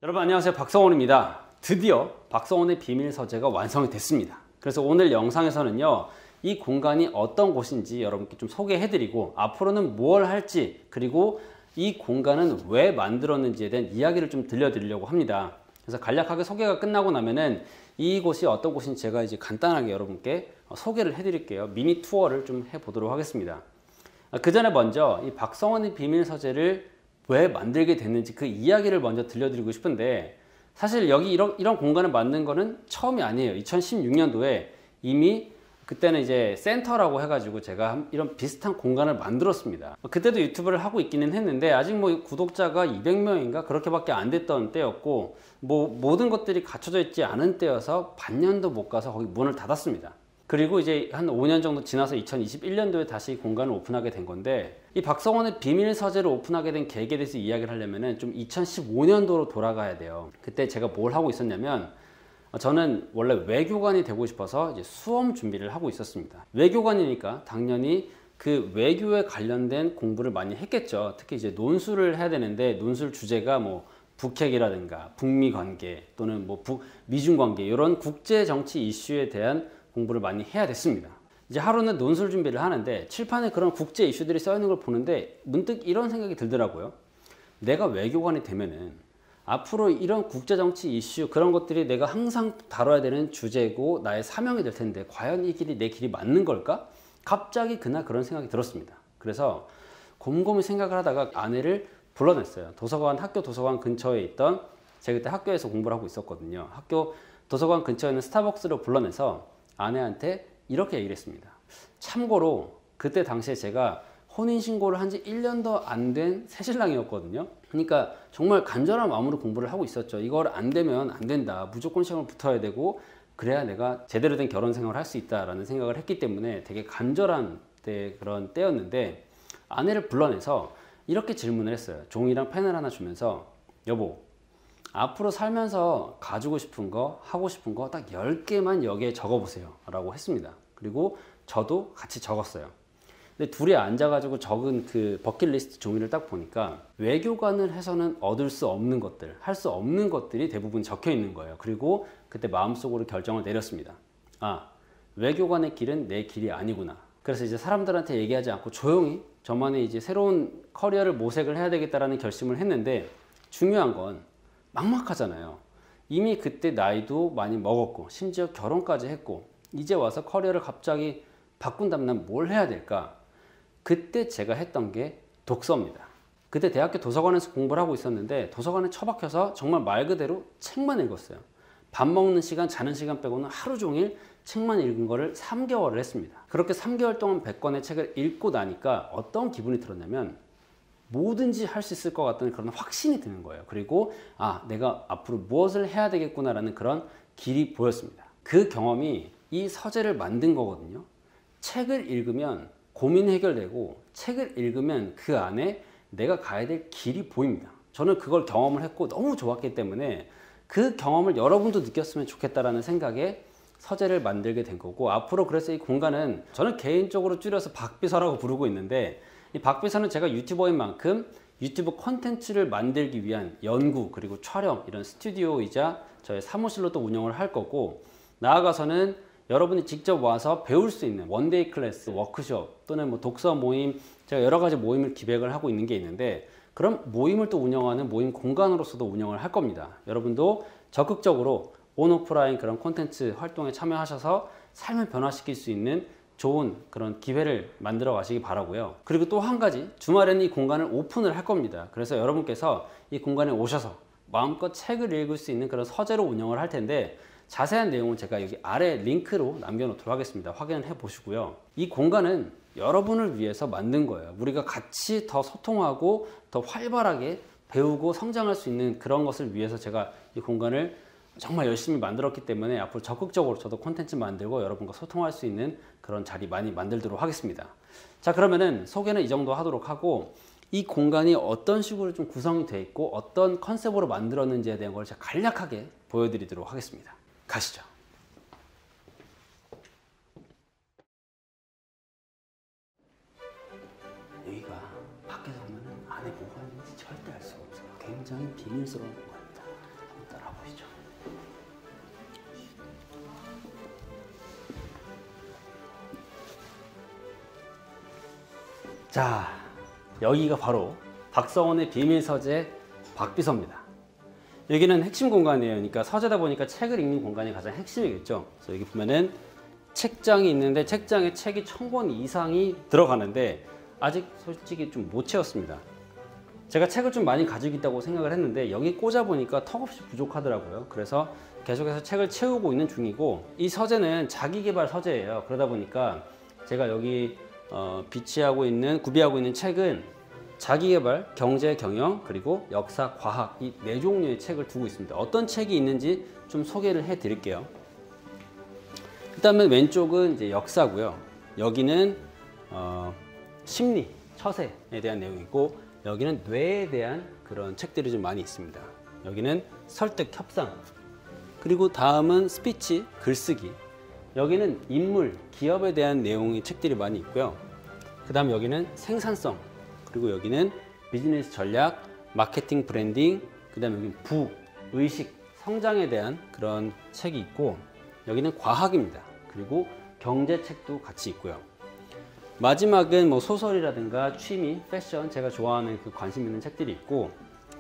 여러분 안녕하세요, 박성원입니다. 드디어 박성원의 비밀 서재가 완성이 됐습니다. 그래서 오늘 영상에서는요, 이 공간이 어떤 곳인지 여러분께 좀 소개해드리고 앞으로는 뭘 할지, 그리고 이 공간은 왜 만들었는지에 대한 이야기를 좀 들려드리려고 합니다. 그래서 간략하게 소개가 끝나고 나면은 이곳이 어떤 곳인지 제가 이제 간단하게 여러분께 소개를 해드릴게요. 미니 투어를 좀 해보도록 하겠습니다. 그 전에 먼저 이 박성원의 비밀 서재를 왜 만들게 됐는지 그 이야기를 먼저 들려드리고 싶은데, 사실 여기 이런 공간을 만든 거는 처음이 아니에요. 2016년도에 이미 그때는 이제 센터라고 해가지고 제가 이런 비슷한 공간을 만들었습니다. 그때도 유튜브를 하고 있기는 했는데 아직 뭐 구독자가 200명인가 그렇게밖에 안 됐던 때였고, 뭐 모든 것들이 갖춰져 있지 않은 때여서 반년도 못 가서 거기 문을 닫았습니다. 그리고 이제 한 5년 정도 지나서 2021년도에 다시 공간을 오픈하게 된 건데, 이 박성원의 비밀 서재를 오픈하게 된 계기에 대해서 이야기를 하려면은 좀 2015년도로 돌아가야 돼요. 그때 제가 뭘 하고 있었냐면, 저는 원래 외교관이 되고 싶어서 이제 수험 준비를 하고 있었습니다. 외교관이니까 당연히 그 외교에 관련된 공부를 많이 했겠죠. 특히 이제 논술을 해야 되는데, 논술 주제가 뭐 북핵이라든가 북미 관계 또는 뭐 미중 관계, 이런 국제 정치 이슈에 대한 공부를 많이 해야 됐습니다. 이제 하루는 논술 준비를 하는데 칠판에 그런 국제 이슈들이 써 있는 걸 보는데 문득 이런 생각이 들더라고요. 내가 외교관이 되면은 앞으로 이런 국제 정치 이슈, 그런 것들이 내가 항상 다뤄야 되는 주제고 나의 사명이 될 텐데 과연 이 길이 내 길이 맞는 걸까? 갑자기 그날 그런 생각이 들었습니다. 그래서 곰곰이 생각을 하다가 아내를 불러냈어요. 학교 도서관 근처에 있던, 제가 그때 학교에서 공부를 하고 있었거든요. 학교 도서관 근처에 있는 스타벅스로 불러내서 아내한테 이렇게 얘기를 했습니다. 참고로 그때 당시에 제가 혼인신고를 한 지 1년도 안 된 새신랑이었거든요. 그러니까 정말 간절한 마음으로 공부를 하고 있었죠. 이걸 안 되면 안 된다, 무조건 시험을 붙어야 되고 그래야 내가 제대로 된 결혼 생활을 할 수 있다라는 생각을 했기 때문에 되게 간절한 그런 때였는데, 아내를 불러내서 이렇게 질문을 했어요. 종이랑 펜을 하나 주면서, 여보, 앞으로 살면서 가지고 싶은 거, 하고 싶은 거 딱 10개만 여기에 적어보세요 라고 했습니다. 그리고 저도 같이 적었어요. 근데 둘이 앉아가지고 적은 그 버킷리스트 종이를 딱 보니까 외교관을 해서는 얻을 수 없는 것들, 할 수 없는 것들이 대부분 적혀 있는 거예요. 그리고 그때 마음속으로 결정을 내렸습니다. 아, 외교관의 길은 내 길이 아니구나. 그래서 이제 사람들한테 얘기하지 않고 조용히 저만의 이제 새로운 커리어를 모색을 해야 되겠다라는 결심을 했는데, 중요한 건 막막하잖아요. 이미 그때 나이도 많이 먹었고 심지어 결혼까지 했고 이제 와서 커리어를 갑자기 바꾼다면 뭘 해야 될까? 그때 제가 했던 게 독서입니다. 그때 대학교 도서관에서 공부를 하고 있었는데 도서관에 처박혀서 정말 말 그대로 책만 읽었어요. 밥 먹는 시간, 자는 시간 빼고는 하루 종일 책만 읽은 거를 3개월을 했습니다. 그렇게 3개월 동안 100권의 책을 읽고 나니까 어떤 기분이 들었냐면, 뭐든지 할 수 있을 것 같다는 그런 확신이 드는 거예요. 그리고 내가 앞으로 무엇을 해야 되겠구나라는 그런 길이 보였습니다. 그 경험이 이 서재를 만든 거거든요. 책을 읽으면 고민 해결되고, 책을 읽으면 그 안에 내가 가야 될 길이 보입니다. 저는 그걸 경험을 했고 너무 좋았기 때문에 그 경험을 여러분도 느꼈으면 좋겠다라는 생각에 서재를 만들게 된 거고, 앞으로 그래서 이 공간은 저는 개인적으로 줄여서 박비서라고 부르고 있는데, 이 박비서는 제가 유튜버인 만큼 유튜브 콘텐츠를 만들기 위한 연구, 그리고 촬영, 이런 스튜디오이자 저의 사무실로 또 운영을 할 거고, 나아가서는 여러분이 직접 와서 배울 수 있는 원데이 클래스, 워크숍 또는 뭐 독서 모임, 제가 여러 가지 모임을 기획을 하고 있는 게 있는데, 그런 모임을 또 운영하는 모임 공간으로서도 운영을 할 겁니다. 여러분도 적극적으로 온오프라인 그런 콘텐츠 활동에 참여하셔서 삶을 변화시킬 수 있는 좋은 그런 기회를 만들어 가시기 바라고요. 그리고 또 한 가지, 주말에는 이 공간을 오픈을 할 겁니다. 그래서 여러분께서 이 공간에 오셔서 마음껏 책을 읽을 수 있는 그런 서재로 운영을 할 텐데, 자세한 내용은 제가 여기 아래 링크로 남겨놓도록 하겠습니다. 확인을 해 보시고요. 이 공간은 여러분을 위해서 만든 거예요. 우리가 같이 더 소통하고 더 활발하게 배우고 성장할 수 있는 그런 것을 위해서 제가 이 공간을 정말 열심히 만들었기 때문에 앞으로 적극적으로 저도 콘텐츠 만들고 여러분과 소통할 수 있는 그런 자리 많이 만들도록 하겠습니다. 자, 그러면은 소개는 이 정도 하도록 하고, 이 공간이 어떤 식으로 좀 구성이 되어 있고 어떤 컨셉으로 만들었는지에 대한 걸 제가 간략하게 보여드리도록 하겠습니다. 가시죠. 여기가 밖에서 보면 안에 뭐가 있는지 절대 알 수가 없어요. 굉장히 비밀스러운 공간입니다. 한번 따라와 보시죠. 자, 여기가 바로 박성원의 비밀 서재 박비서입니다. 여기는 핵심 공간이에요. 그러니까 서재다 보니까 책을 읽는 공간이 가장 핵심이겠죠. 그래서 여기 보면은 책장이 있는데 책장에 책이 1000권 이상이 들어가는데 아직 솔직히 좀 못 채웠습니다. 제가 책을 좀 많이 가지고 있다고 생각을 했는데 여기 꽂아 보니까 턱없이 부족하더라고요. 그래서 계속해서 책을 채우고 있는 중이고, 이 서재는 자기개발 서재예요. 그러다 보니까 제가 여기 구비하고 있는 책은 자기개발, 경제, 경영, 그리고 역사, 과학 이 4종류의 책을 두고 있습니다. 어떤 책이 있는지 좀 소개를 해 드릴게요. 일단은 왼쪽은 이제 역사고요. 여기는 심리, 처세에 대한 내용이고, 여기는 뇌에 대한 그런 책들이 좀 많이 있습니다. 여기는 설득, 협상, 그리고 다음은 스피치, 글쓰기. 여기는 인물, 기업에 대한 내용의 책들이 많이 있고요. 그 다음 여기는 생산성, 그리고 여기는 비즈니스 전략, 마케팅, 브랜딩, 그 다음 여기는 부, 의식, 성장에 대한 그런 책이 있고, 여기는 과학입니다. 그리고 경제책도 같이 있고요. 마지막은 뭐 소설이라든가 취미, 패션, 제가 좋아하는 그 관심 있는 책들이 있고,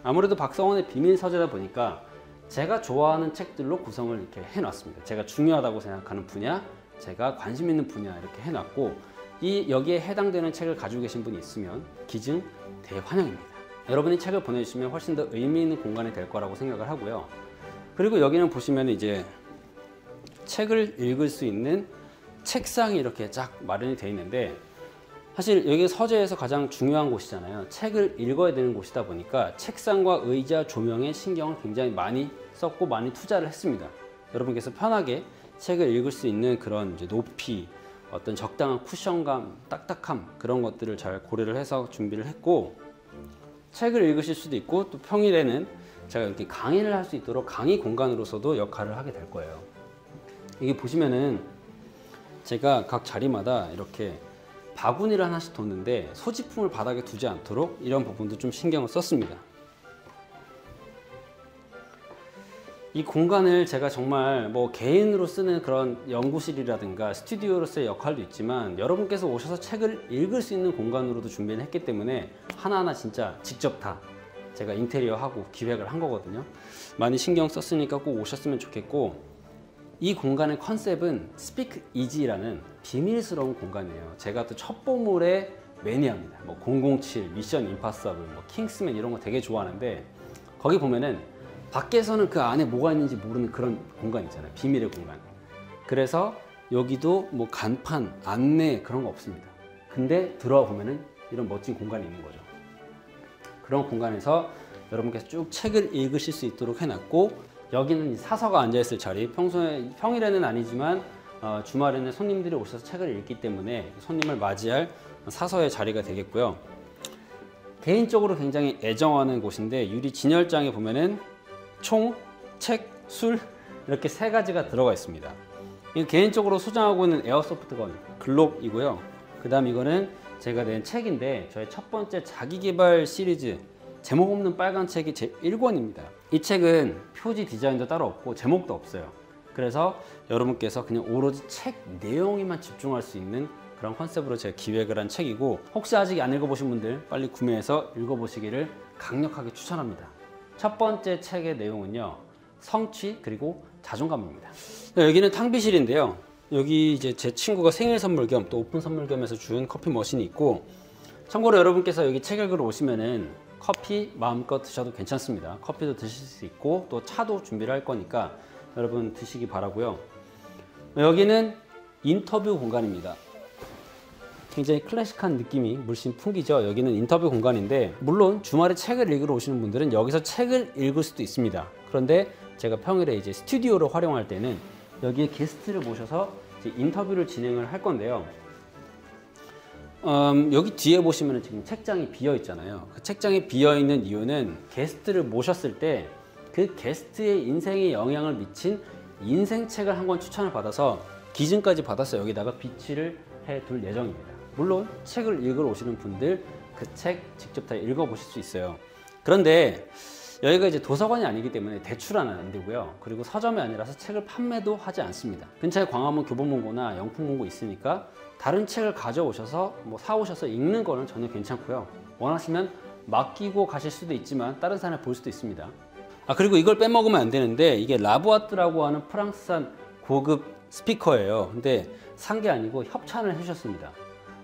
아무래도 박성원의 비밀 서재다 보니까 제가 좋아하는 책들로 구성을 이렇게 해놨습니다. 제가 중요하다고 생각하는 분야, 제가 관심 있는 분야 이렇게 해놨고, 여기에 해당되는 책을 가지고 계신 분이 있으면 기증 대환영입니다. 여러분이 책을 보내주시면 훨씬 더 의미 있는 공간이 될 거라고 생각을 하고요. 그리고 여기는 보시면 이제 책을 읽을 수 있는 책상이 이렇게 쫙 마련이 되어 있는데, 사실 여기 서재에서 가장 중요한 곳이잖아요. 책을 읽어야 되는 곳이다 보니까 책상과 의자, 조명에 신경을 굉장히 많이 썼고 많이 투자를 했습니다. 여러분께서 편하게 책을 읽을 수 있는 그런 이제 높이, 어떤 적당한 쿠션감, 딱딱함, 그런 것들을 잘 고려를 해서 준비를 했고, 책을 읽으실 수도 있고, 또 평일에는 제가 이렇게 강의를 할 수 있도록 강의 공간으로서도 역할을 하게 될 거예요. 이게 보시면은 제가 각 자리마다 이렇게 바구니를 하나씩 뒀는데 소지품을 바닥에 두지 않도록 이런 부분도 좀 신경을 썼습니다. 이 공간을 제가 정말 뭐 개인으로 쓰는 그런 연구실이라든가 스튜디오로서의 역할도 있지만, 여러분께서 오셔서 책을 읽을 수 있는 공간으로도 준비를 했기 때문에 하나하나 진짜 직접 다 제가 인테리어하고 기획을 한 거거든요. 많이 신경 썼으니까 꼭 오셨으면 좋겠고, 이 공간의 컨셉은 Speak Easy라는 비밀스러운 공간이에요. 제가 또 첩보물의 매니아입니다. 뭐 007, 미션 임파서블, 뭐 킹스맨 이런 거 되게 좋아하는데, 거기 보면은 밖에서는 그 안에 뭐가 있는지 모르는 그런 공간 있잖아요. 비밀의 공간. 그래서 여기도 뭐 간판, 안내 그런 거 없습니다. 근데 들어와 보면은 이런 멋진 공간이 있는 거죠. 그런 공간에서 여러분께서 쭉 책을 읽으실 수 있도록 해놨고, 여기는 사서가 앉아있을 자리, 평일에는 아니지만 주말에는 손님들이 오셔서 책을 읽기 때문에 손님을 맞이할 사서의 자리가 되겠고요. 개인적으로 굉장히 애정하는 곳인데, 유리 진열장에 보면은 총, 책, 술 이렇게 3가지가 들어가 있습니다. 개인적으로 소장하고 있는 에어소프트건 글록이고요. 그 다음 이거는 제가 낸 책인데, 저의 첫 번째 자기개발 시리즈 제목 없는 빨간 책이 제 1권입니다. 이 책은 표지 디자인도 따로 없고 제목도 없어요. 그래서 여러분께서 그냥 오로지 책 내용에만 집중할 수 있는 그런 컨셉으로 제가 기획을 한 책이고, 혹시 아직 안 읽어보신 분들 빨리 구매해서 읽어보시기를 강력하게 추천합니다. 첫 번째 책의 내용은요, 성취 그리고 자존감입니다. 여기는 탕비실인데요. 여기 이제 제 친구가 생일 선물 겸 또 오픈 선물 겸해서 준 커피 머신이 있고, 참고로 여러분께서 여기 책 읽으러 오시면은 커피 마음껏 드셔도 괜찮습니다. 커피도 드실 수 있고 또 차도 준비를 할 거니까 여러분 드시기 바라고요. 여기는 인터뷰 공간입니다. 굉장히 클래식한 느낌이 물씬 풍기죠. 여기는 인터뷰 공간인데, 물론 주말에 책을 읽으러 오시는 분들은 여기서 책을 읽을 수도 있습니다. 그런데 제가 평일에 이제 스튜디오를 활용할 때는 여기에 게스트를 모셔서 이제 인터뷰를 진행을 할 건데요. 여기 뒤에 보시면 지금 책장이 비어 있잖아요. 그 책장이 비어 있는 이유는 게스트를 모셨을 때 그 게스트의 인생에 영향을 미친 인생책을 한 권 추천을 받아서 기증까지 받아서 여기다가 비치를 해둘 예정입니다. 물론 책을 읽으러 오시는 분들 그 책 직접 다 읽어보실 수 있어요. 그런데 여기가 이제 도서관이 아니기 때문에 대출은 안 되고요. 그리고 서점이 아니라서 책을 판매도 하지 않습니다. 근처에 광화문 교보문고나 영풍문고 있으니까 다른 책을 가져오셔서 사오셔서 읽는 거는 전혀 괜찮고요. 원하시면 맡기고 가실 수도 있지만 다른 사람이 볼 수도 있습니다. 그리고 이걸 빼먹으면 안 되는데 이게 라보아트라고 하는 프랑스산 고급 스피커예요. 근데 산 게 아니고 협찬을 해주셨습니다.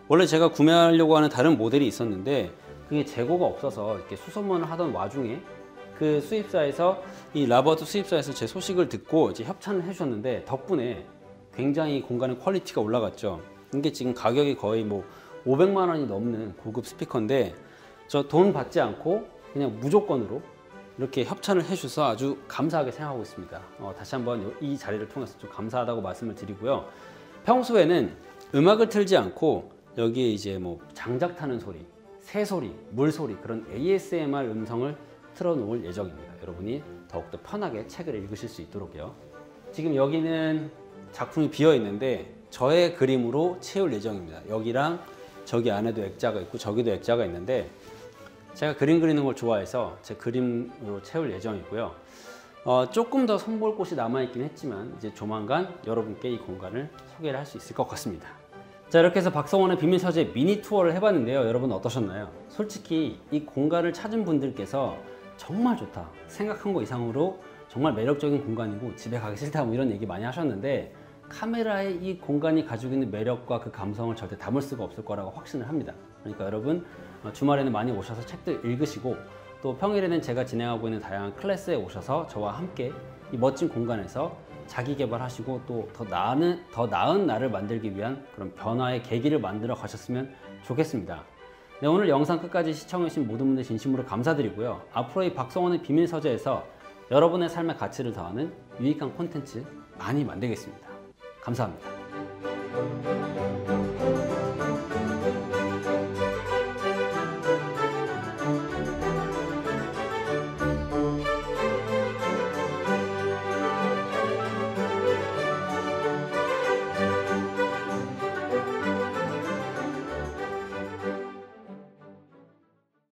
원래 제가 구매하려고 하는 다른 모델이 있었는데 그게 재고가 없어서 이렇게 수소문을 하던 와중에 그 수입사에서 이 라보아트 수입사에서 제 소식을 듣고 이제 협찬을 해주셨는데 덕분에 굉장히 공간의 퀄리티가 올라갔죠. 이게 지금 가격이 거의 500만 원이 넘는 고급 스피커인데 저 돈 받지 않고 그냥 무조건으로 이렇게 협찬을 해주셔서 아주 감사하게 생각하고 있습니다. 다시 한번 이 자리를 통해서 좀 감사하다고 말씀을 드리고요. 평소에는 음악을 틀지 않고 여기에 이제 장작 타는 소리, 새소리, 물소리 그런 ASMR 음성을 틀어놓을 예정입니다. 여러분이 더욱더 편하게 책을 읽으실 수 있도록요. 지금 여기는 작품이 비어 있는데 저의 그림으로 채울 예정입니다. 여기랑 저기 안에도 액자가 있고 저기도 액자가 있는데 제가 그림 그리는 걸 좋아해서 제 그림으로 채울 예정이고요. 조금 더 손볼 곳이 남아있긴 했지만 이제 조만간 여러분께 이 공간을 소개를 할 수 있을 것 같습니다. 자, 이렇게 해서 박성원의 비밀서재 미니 투어를 해봤는데요. 여러분 어떠셨나요? 솔직히 이 공간을 찾은 분들께서 정말 좋다, 생각한 거 이상으로 정말 매력적인 공간이고 집에 가기 싫다 이런 얘기 많이 하셨는데 카메라에 이 공간이 가지고 있는 매력과 그 감성을 절대 담을 수가 없을 거라고 확신을 합니다. 그러니까 여러분 주말에는 많이 오셔서 책도 읽으시고 또 평일에는 제가 진행하고 있는 다양한 클래스에 오셔서 저와 함께 이 멋진 공간에서 자기 개발하시고 또 더 나은 나를 만들기 위한 그런 변화의 계기를 만들어 가셨으면 좋겠습니다. 네, 오늘 영상 끝까지 시청해주신 모든 분들 진심으로 감사드리고요. 앞으로 이 박성원의 비밀서재에서 여러분의 삶의 가치를 더하는 유익한 콘텐츠 많이 만들겠습니다. 감사합니다.